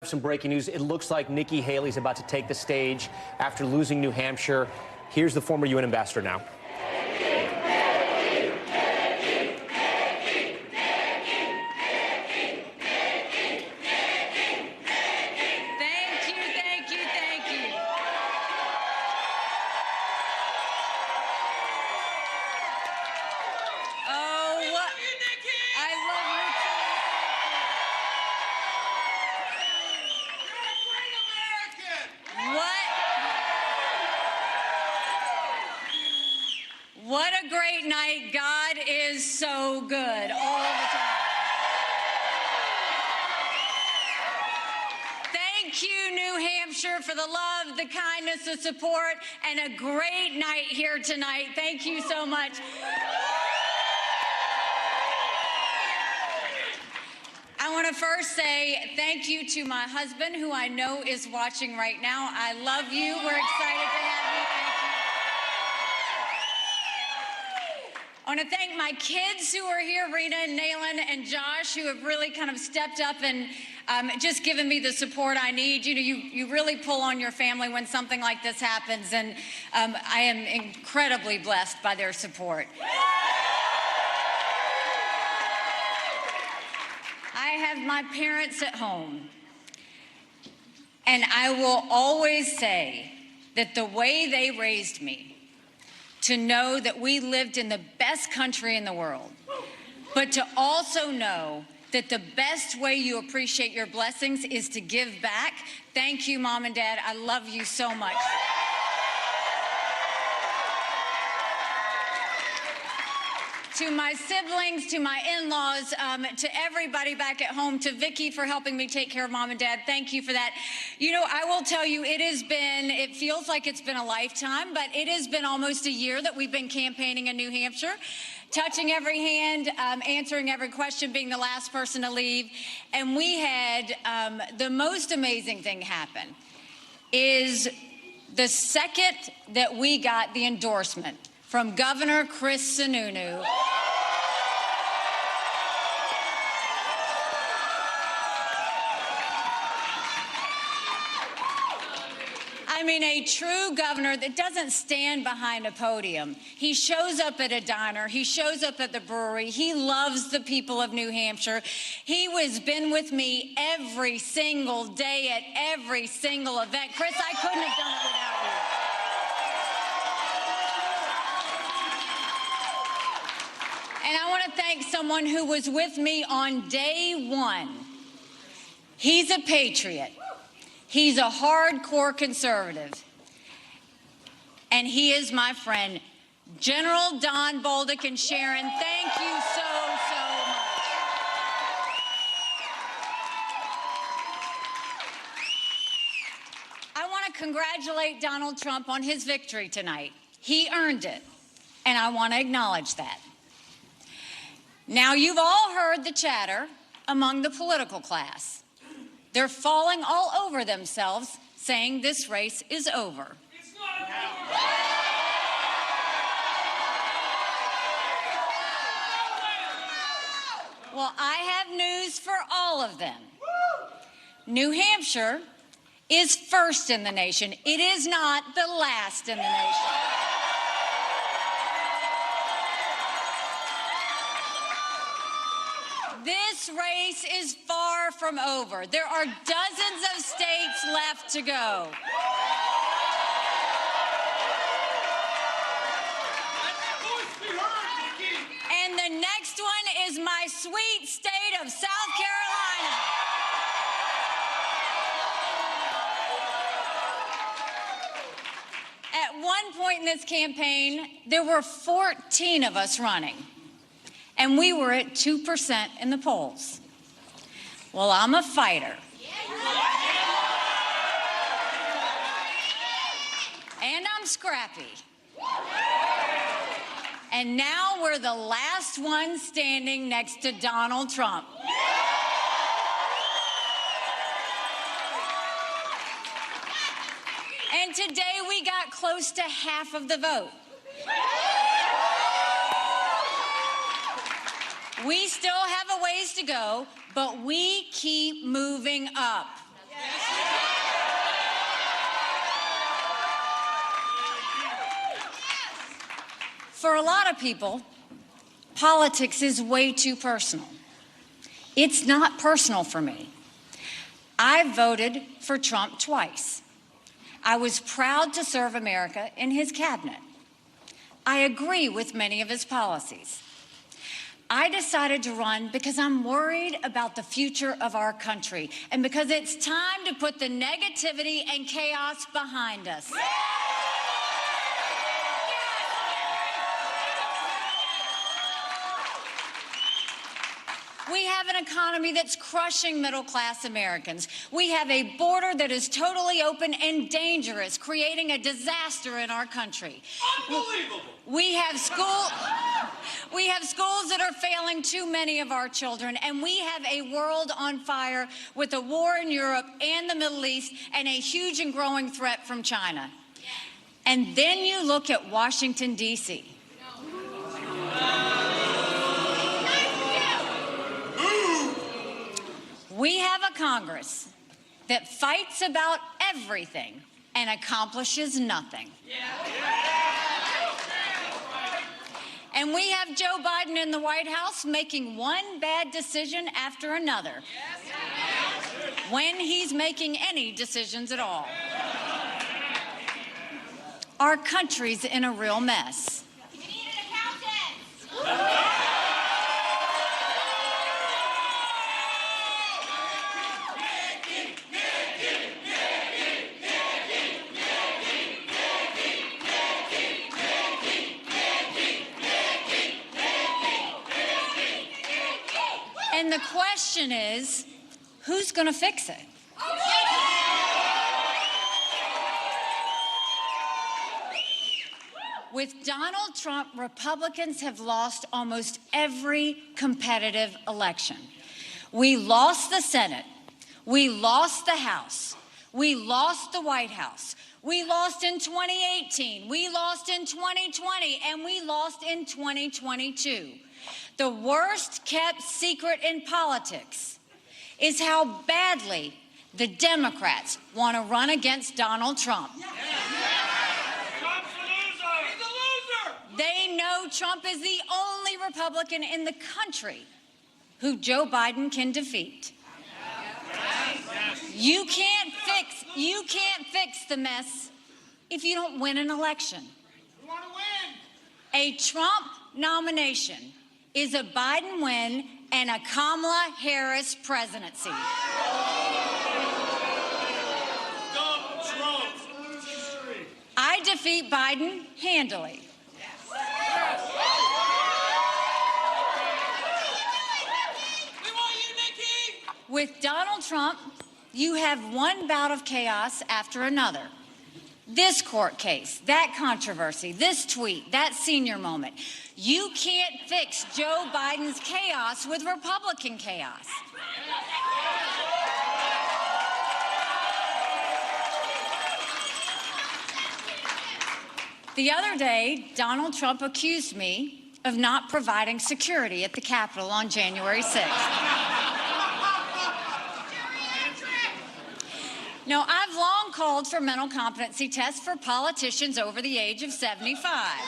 Some breaking news. It looks like Nikki Haley's about to take the stage after losing New Hampshire. Here's the former UN ambassador now. What a great night. God is so good all the time. Thank you, New Hampshire, for the love, the kindness, the support, and a great night here tonight. Thank you so much. I want to first say thank you to my husband, who I know is watching right now. I love you. We're excited to have you. Thank you. I want to thank my kids who are here, Rena and Naylan and Josh, who have really kind of stepped up and just given me the support I need. You know, you really pull on your family when something like this happens, and I am incredibly blessed by their support. I have my parents at home, and I will always say that the way they raised me, to know that we lived in the best country in the world, but to also know that the best way you appreciate your blessings is to give back. Thank you, Mom and Dad. I love you so much. To my siblings, to my in-laws, to everybody back at home, to Vicki for helping me take care of Mom and Dad. Thank you for that. You know, I will tell you, it feels like it's been a lifetime, but it has been almost a year that we've been campaigning in New Hampshire, touching every hand, answering every question, being the last person to leave. And we had the most amazing thing happen is the second that we got the endorsement from Governor Chris Sununu. I mean, a true governor that doesn't stand behind a podium. He shows up at a diner. He shows up at the brewery. He loves the people of New Hampshire. He has been with me every single day at every single event. Chris, I couldn't have done it without you. And I want to thank someone who was with me on day one. He's a patriot. He's a hardcore conservative. And he is my friend, General Don Bolduc. And Sharon, thank you so much. I want to congratulate Donald Trump on his victory tonight. He earned it, and I want to acknowledge that. Now, you've all heard the chatter among the political class. They're falling all over themselves, saying this race is over. It's not over. Well, I have news for all of them. New Hampshire is first in the nation. It is not the last in the nation. This race is far from over. There are dozens of states left to go. And the next one is my sweet state of South Carolina. At one point in this campaign, there were 14 of us running. And we were at 2% in the polls. Well, I'm a fighter. And I'm scrappy. And now we're the last one standing next to Donald Trump. And today we got close to half of the vote. We still have a ways to go, but we keep moving up. For a lot of people, politics is way too personal. It's not personal for me. I voted for Trump twice. I was proud to serve America in his cabinet. I agree with many of his policies. I decided to run because I'm worried about the future of our country and because it's time to put the negativity and chaos behind us. We have an economy that's crushing middle-class Americans. We have a border that is totally open and dangerous, creating a disaster in our country. Unbelievable! We have schools that are failing too many of our children, and we have a world on fire with a war in Europe and the Middle East and a huge and growing threat from China. And then you look at Washington, D.C. We have a Congress that fights about everything and accomplishes nothing. And we have Joe Biden in the White House making one bad decision after another, when he's making any decisions at all. Our country's in a real mess. We need an accountant! And the question is, who's going to fix it? With Donald Trump, Republicans have lost almost every competitive election. We lost the Senate. We lost the House. We lost the White House. We lost in 2018. We lost in 2020. And we lost in 2022. The worst kept secret in politics is how badly the Democrats want to run against Donald Trump. Trump's a loser! He's a loser! They know Trump is the only Republican in the country who Joe Biden can defeat. You can't fix the mess if you don't win an election. We want to win! A Trump nomination is a Biden win and a Kamala Harris presidency. Dump Trump! I defeat Biden handily. We want you, Nikki! With Donald Trump, you have one bout of chaos after another. This court case, that controversy, this tweet, that senior moment. You can't fix Joe Biden's chaos with Republican chaos. The other day, Donald Trump accused me of not providing security at the Capitol on January 6th. Now, I've long called for mental competency tests for politicians over the age of 75.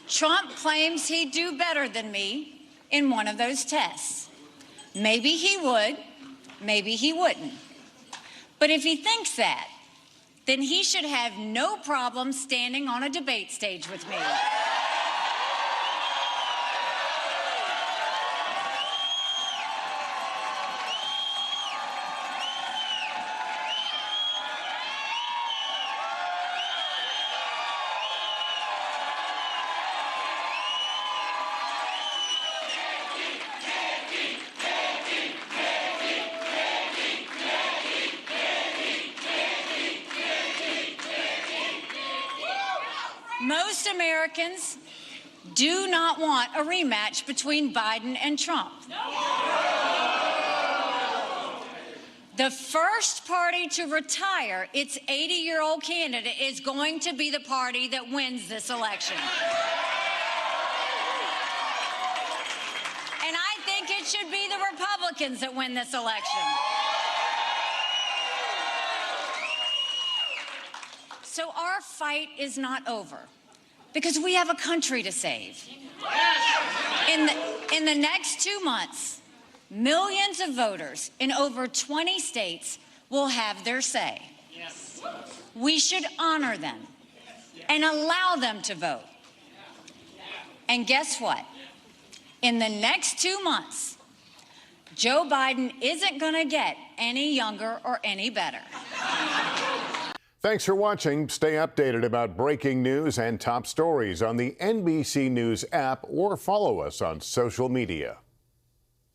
Trump claims he'd do better than me in one of those tests. Maybe he would, maybe he wouldn't. But if he thinks that, then he should have no problem standing on a debate stage with me. Most Americans do not want a rematch between Biden and Trump. The first party to retire its 80-year-old candidate is going to be the party that wins this election. And I think it should be the Republicans that win this election. So our fight is not over because we have a country to save. In the next 2 months, millions of voters in over 20 states will have their say. We should honor them and allow them to vote. And guess what? In the next 2 months, Joe Biden isn't going to get any younger or any better. Thanks for watching. Stay updated about breaking news and top stories on the NBC News app or follow us on social media.